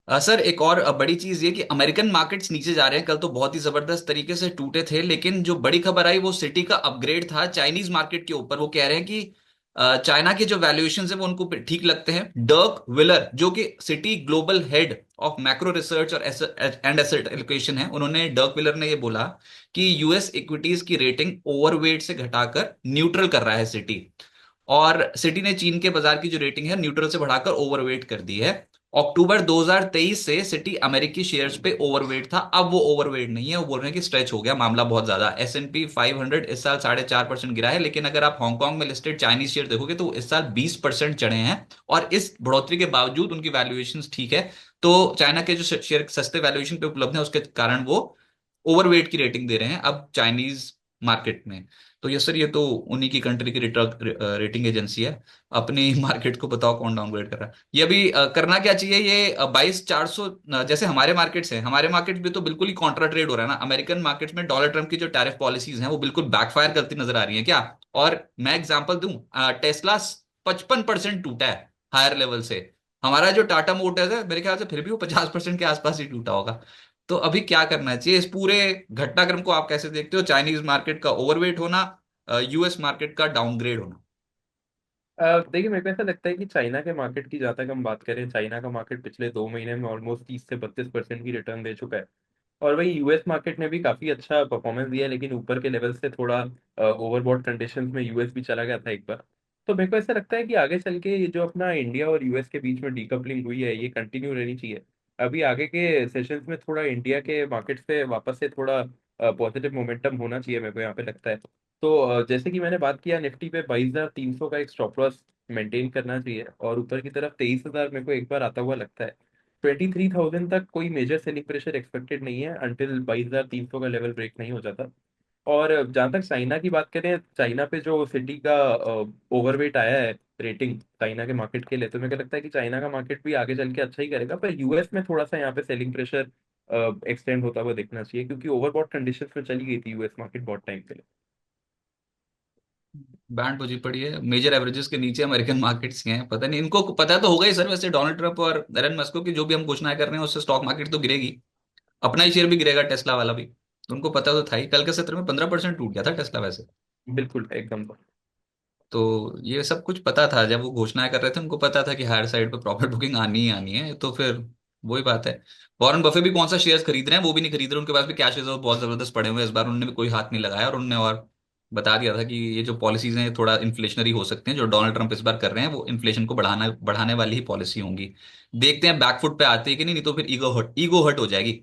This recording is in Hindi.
सर एक और बड़ी चीज ये कि अमेरिकन मार्केट्स नीचे जा रहे हैं। कल तो बहुत ही जबरदस्त तरीके से टूटे थे, लेकिन जो बड़ी खबर आई वो सिटी का अपग्रेड था चाइनीज मार्केट के ऊपर। वो कह रहे हैं कि चाइना के जो वैल्यूएशन है वो उनको ठीक लगते हैं। डर्क विलर जो कि city global head of macro research और एंड एसेट एलोकेशन है, उन्होंने डर्क विलर ने ये बोला कि यूएस इक्विटीज की रेटिंग ओवरवेट से घटाकर न्यूट्रल कर रहा है सिटी। और सिटी ने चीन के बाजार की जो रेटिंग है न्यूट्रल से बढ़ाकर ओवरवेट कर दी है। अक्टूबर 2023 से सिटी अमेरिकी शेयर्स पे ओवरवेट था, अब वो ओवरवेट नहीं है। वो बोल रहे हैं कि स्ट्रेच हो गया मामला बहुत ज्यादा। S&P 500 इस साल 4.5% गिरा है, लेकिन अगर आप हांगकांग में लिस्टेड चाइनीज शेयर देखोगे तो वो इस साल 20% चढ़े हैं। और इस बढ़ोतरी के बावजूद उनकी वैल्यूएशन ठीक है। तो चाइना के जो शेयर सस्ते वैल्यूएशन पे उपलब्ध है उसके कारण वो ओवरवेट की रेटिंग दे रहे हैं अब चाइनीज मार्केट में। तो ये सर, ये तो उन्हीं की कंट्री की रेटिंग एजेंसी है। अपनी मार्केट को बताओ कौन डाउनग्रेड कर रहा है। ये अभी करना क्या चाहिए? ये 22,400 जैसे हमारे मार्केट्स हैं, हमारे मार्केट भी तो बिल्कुल ही कॉन्ट्रा ट्रेड हो रहा है ना। अमेरिकन मार्केट्स में डॉलर ट्रम्प की जो टैरिफ पॉलिसीज हैं वो बिल्कुल बैकफायर करती नजर आ रही है क्या? और मैं एग्जांपल दूं, टेस्ला 55% टूटा है हायर लेवल से। हमारा जो टाटा मोटर्स है मेरे ख्याल से फिर भी वो 50% के आसपास ही टूटा होगा। तो अभी क्या करना चाहिए? इस पूरे घटनाक्रम को आप कैसे देखते हो? चाइनीज मार्केट का ओवरवेट होना, यूएस मार्केट का डाउनग्रेड होना। देखिए, मेरे को ऐसा लगता है कि चाइना के मार्केट की जहाँ तक हम बात करें, चाइना का मार्केट पिछले 2 महीने में ऑलमोस्ट 30 से 32% की रिटर्न दे चुका है। और वही यूएस मार्केट ने भी काफी अच्छा परफॉर्मेंस दिया है, लेकिन ऊपर के लेवल से थोड़ा ओवरबॉट कंडीशंस में यूएस भी चला गया था एक बार। तो मेरे को ऐसा लगता है कि आगे चल के ये जो अपना इंडिया और यूएस के बीच में डीकपलिंग हुई है, ये कंटिन्यू रहनी चाहिए। अभी आगे के सेशंस में थोड़ा इंडिया के मार्केट से वापस से थोड़ा पॉजिटिव मोमेंटम होना चाहिए, मेरे को यहाँ पे लगता है। तो जैसे कि मैंने बात किया, निफ्टी पे 22,300 का एक स्टॉप लॉस मेंटेन करना चाहिए, और ऊपर की तरफ 23,000 मेरे को एक बार आता हुआ लगता है। 23,000 तक कोई मेजर सेलिंग प्रेशर एक्सपेक्टेड नहीं है, अंटिल 22,300 का लेवल ब्रेक नहीं हो जाता। और जहां तक चाइना की बात करें, चाइना पे जो सिटी का ओवरवेट आया है रेटिंग चाइना के मार्केट के लिए, तो मेरे को लगता है कि चाइना का मार्केट भी आगे चल के अच्छा ही करेगा। पर यूएस में थोड़ा सा यहाँ पे सेलिंग प्रेशर एक्सटेंड होता हुआ देखना चाहिए, क्योंकि ओवरबॉट कंडीशंस में चली गई थी यूएस मार्केट बहुत टाइम के लिए। बैंड बजी पड़ी है। मेजर एवरेजेस के नीचे अमेरिकन मार्केट्स हैं। पता नहीं इनको पता तो होगा ही सर, वैसे डोनाल्ड ट्रंप और एलन मस्क को, कि जो भी हम घोषणाएं कर रहे हैं उससे स्टॉक मार्केट तो गिरेगी। अपना ही शेयर भी गिरेगा, टेस्ला वाला भी। तो उनको पता तो था ही। कल के सत्र में 15% टूट गया था टेस्ला वैसे। बिल्कुल एकदम। तो ये सब कुछ पता था जब वो घोषणाएं कर रहे थे। उनको पता था कि हायर साइड पे प्रॉफिट बुकिंग आनी ही आनी है। तो फिर वही बात है। वॉरेन बफे भी कौन सा शेयर खरीद रहे हैं? वो भी नहीं खरीद रहे। उनके पास भी कैश रिजर्व बहुत जबरदस्त पड़े हुए हैं। इस बार उन्होंने भी कोई हाथ नहीं लगाया। और उन्होंने और बता दिया था कि ये जो पॉलिसीज हैं ये थोड़ा इन्फ्लेशनरी हो सकते हैं। जो डोनाल्ड ट्रंप इस बार कर रहे हैं वो इन्फ्लेशन को बढ़ाने वाली ही पॉलिसी होंगी। देखते हैं बैकफुट पे आते हैं कि नहीं तो फिर ईगो हर्ट हो जाएगी।